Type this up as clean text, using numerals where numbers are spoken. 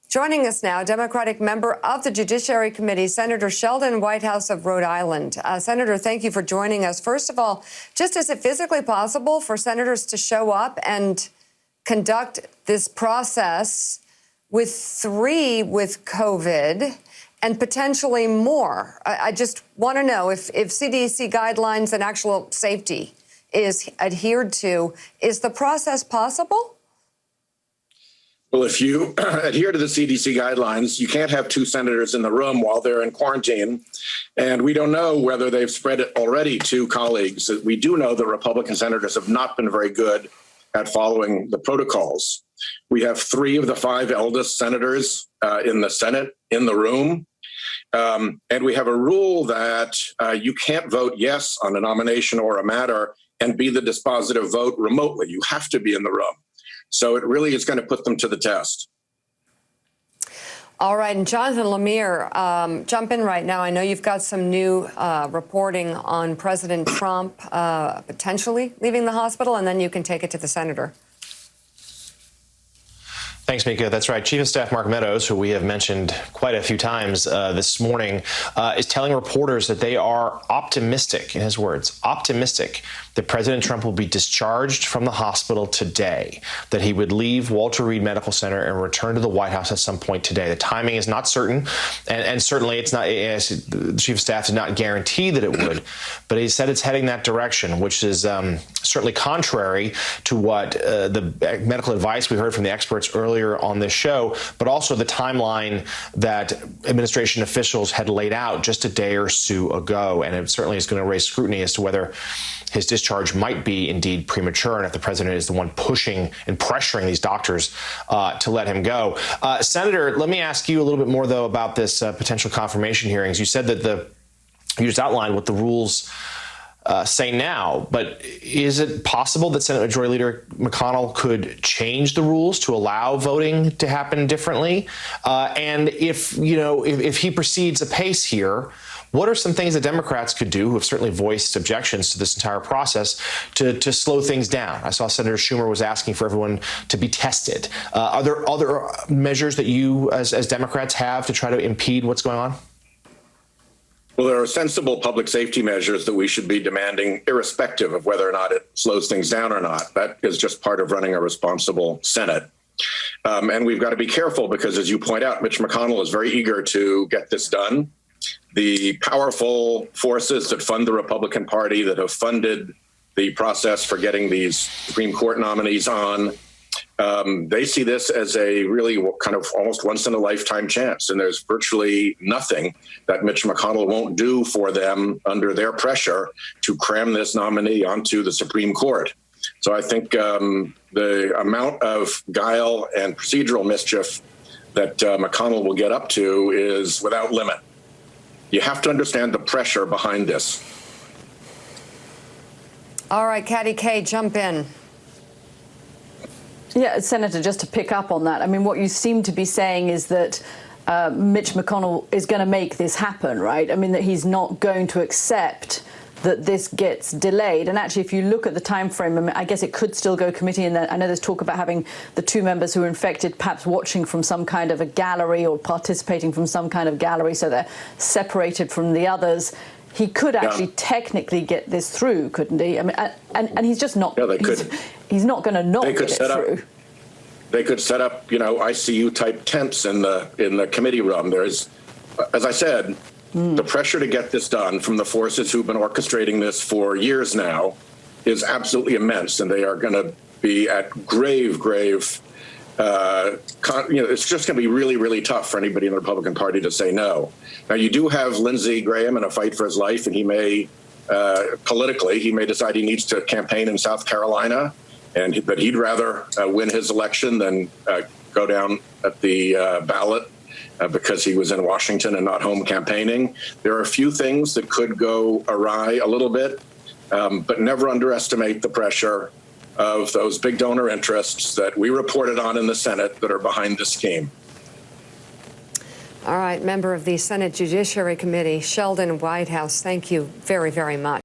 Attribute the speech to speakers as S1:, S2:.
S1: Joining us now, Democratic member of the Judiciary Committee, Senator Sheldon Whitehouse of Rhode Island. Senator, thank you for joining us. First of all, just is it physically possible for senators to show up and conduct this process with 3 with COVID and potentially more? I just want to know if CDC guidelines and actual safety is adhered to, is the process possible?
S2: Well, if you adhere to the CDC guidelines, you can't have 2 senators in the room while they're in quarantine. And we don't know whether they've spread it already to colleagues. We do know that Republican senators have not been very good at following the protocols. We have 3 of the 5 eldest senators in the Senate in the room. And we have a rule that you can't vote yes on a nomination or a matter and be the dispositive vote remotely. You have to be in the room. So it really is going to put them to the test.
S1: All right. And Jonathan Lemire, jump in right now. I know you've got some new reporting on President Trump potentially leaving the hospital, and then you can take it to the senator.
S3: Thanks, Mika. That's right. Chief of Staff Mark Meadows, who we have mentioned quite a few times this morning, is telling reporters that they are optimistic, in his words, optimistic that President Trump will be discharged from the hospital today, that he would leave Walter Reed Medical Center and return to the White House at some point today. The timing is not certain, and certainly it's not, the Chief of Staff did not guarantee that it would, but he said it's heading that direction, which is certainly contrary to what the medical advice we heard from the experts earlier on this show, but also the timeline that administration officials had laid out just a day or so ago. And it certainly is going to raise scrutiny as to whether his discharge might be indeed premature and if the president is the one pushing and pressuring these doctors to let him go. Senator, let me ask you a little bit more, though, about this potential confirmation hearings. You said that you just outlined what the rules say now, but is it possible that Senate Majority Leader McConnell could change the rules to allow voting to happen differently? And if he proceeds apace here, what are some things that Democrats could do, who have certainly voiced objections to this entire process, to slow things down? I saw Senator Schumer was asking for everyone to be tested. Are there other measures that you, as Democrats, have to try to impede what's going on?
S2: Well, there are sensible public safety measures that we should be demanding, irrespective of whether or not it slows things down or not. That is just part of running a responsible Senate. And we've got to be careful because, as you point out, Mitch McConnell is very eager to get this done. The powerful forces that fund the Republican Party, that have funded the process for getting these Supreme Court nominees on, they see this as a really kind of almost once-in-a-lifetime chance. And there's virtually nothing that Mitch McConnell won't do for them under their pressure to cram this nominee onto the Supreme Court. So I think the amount of guile and procedural mischief that McConnell will get up to is without limit. You have to understand the pressure behind this.
S1: All right, Katty Kay, jump in.
S4: Yeah, Senator, just to pick up on that, I mean, what you seem to be saying is that Mitch McConnell is going to make this happen, right? I mean, that he's not going to accept that this gets delayed. And actually, if you look at the time frame, I mean, I guess it could still go committee. And I know there's talk about having the 2 members who are infected perhaps watching from some kind of a gallery or participating from some kind of gallery, so they're separated from the others. He could actually technically get this through, couldn't he? I mean, and he's just not.
S2: Yeah, they could.
S4: He's not going to not get it through.
S2: They could set up, ICU type tents in the committee room. There's, as I said, the pressure to get this done from the forces who've been orchestrating this for years now is absolutely immense, and they are going to be at grave. It's just going to be really, really tough for anybody in the Republican Party to say no. Now, you do have Lindsey Graham in a fight for his life, and he may, politically, he may decide he needs to campaign in South Carolina, but he'd rather win his election than go down at the ballot because he was in Washington and not home campaigning. There are a few things that could go awry a little bit, but never underestimate the pressure of those big donor interests that we reported on in the Senate that are behind this scheme.
S1: All right, member of the Senate Judiciary Committee, Sheldon Whitehouse, thank you very, very much.